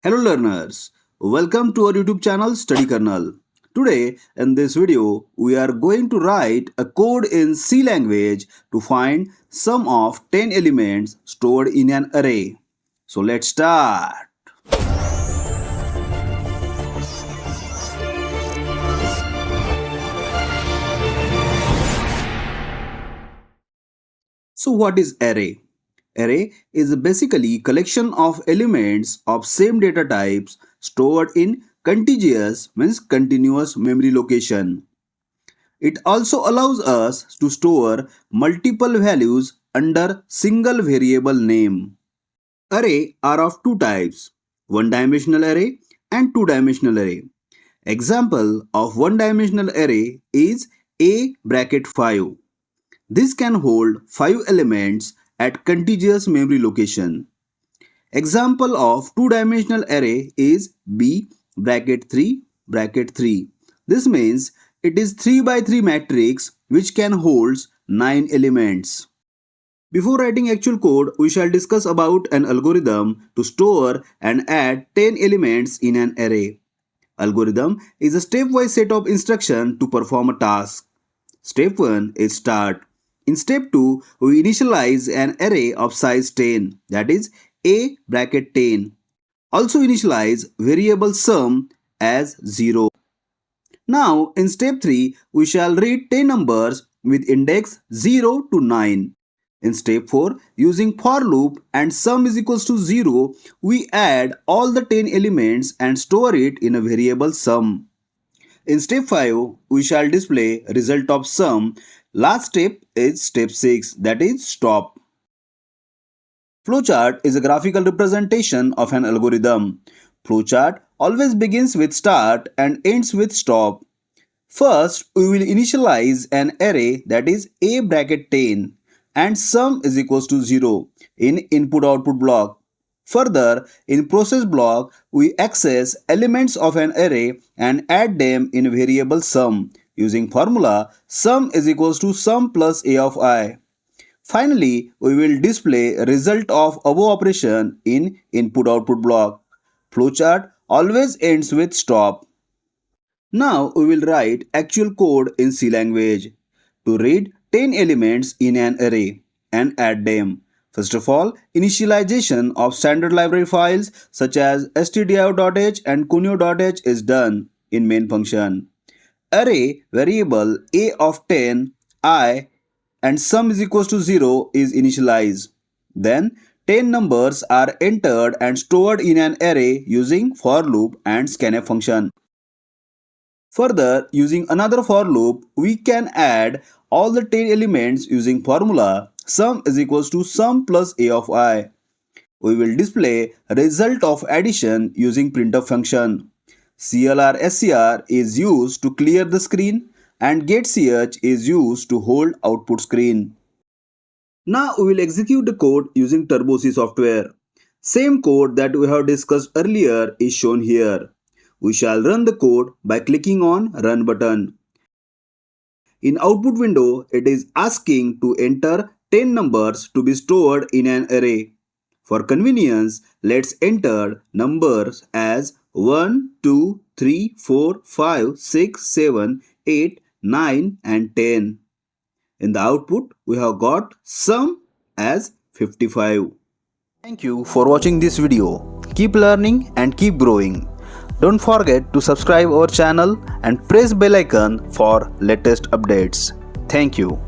Hello learners, welcome to our YouTube channel Study Kernel. Today in this video we are going to write a code in C language to find sum of 10 elements stored in an array. So let's start. So what is array? Array is basically collection of elements of same data types stored in contiguous means continuous memory location. It also allows us to store multiple values under single variable name. Array are of two types, one-dimensional array and two-dimensional array. Example of one-dimensional array is A bracket 5. This can hold 5 elements at contiguous memory location. Example of two-dimensional array is B bracket 3 bracket 3. This means it is 3 by 3 matrix which can hold 9 elements. Before writing actual code, we shall discuss about an algorithm to store and add 10 elements in an array. Algorithm is a stepwise set of instructions to perform a task. Step 1 is start. In step 2, we initialize an array of size 10, that is A bracket 10. Also initialize variable sum as 0. Now in step 3, we shall read 10 numbers with index 0 to 9. In step 4, using for loop and sum is equals to 0, we add all the 10 elements and store it in a variable sum. In step 5, we shall display result of sum. Last step is step 6, that is stop. Flowchart is a graphical representation of an algorithm. Flowchart always begins with start and ends with stop. First, we will initialize an array that is A bracket 10 and sum is equals to 0 in input-output block. Further, in process block, we access elements of an array and add them in variable sum. Using formula, sum is equals to sum plus a of I. Finally, we will display result of above operation in input-output block. Flowchart always ends with stop. Now we will write actual code in C language to read 10 elements in an array and add them. First of all, initialization of standard library files such as stdio.h and cuneo.h is done in main function. Array variable a of 10, I and sum is equals to 0 is initialized. Then 10 numbers are entered and stored in an array using for loop and scanf function. Further, using another for loop, we can add all the 10 elements using formula sum is equals to sum plus a of I. We will display result of addition using printf function. CLR/SCR is used to clear the screen and getch is used to hold output screen. Now we will execute the code using Turbo C software. Same code that we have discussed earlier is shown here. We shall run the code by clicking on Run button. In output window, it is asking to enter 10 numbers to be stored in an array. For convenience, let's enter numbers as 1, 2, 3, 4, 5, 6, 7, 8, 9 and 10. In the output, we have got sum as 55. Thank you for watching this video. Keep learning and keep growing. Don't forget to subscribe our channel and press bell icon for latest updates. Thank you.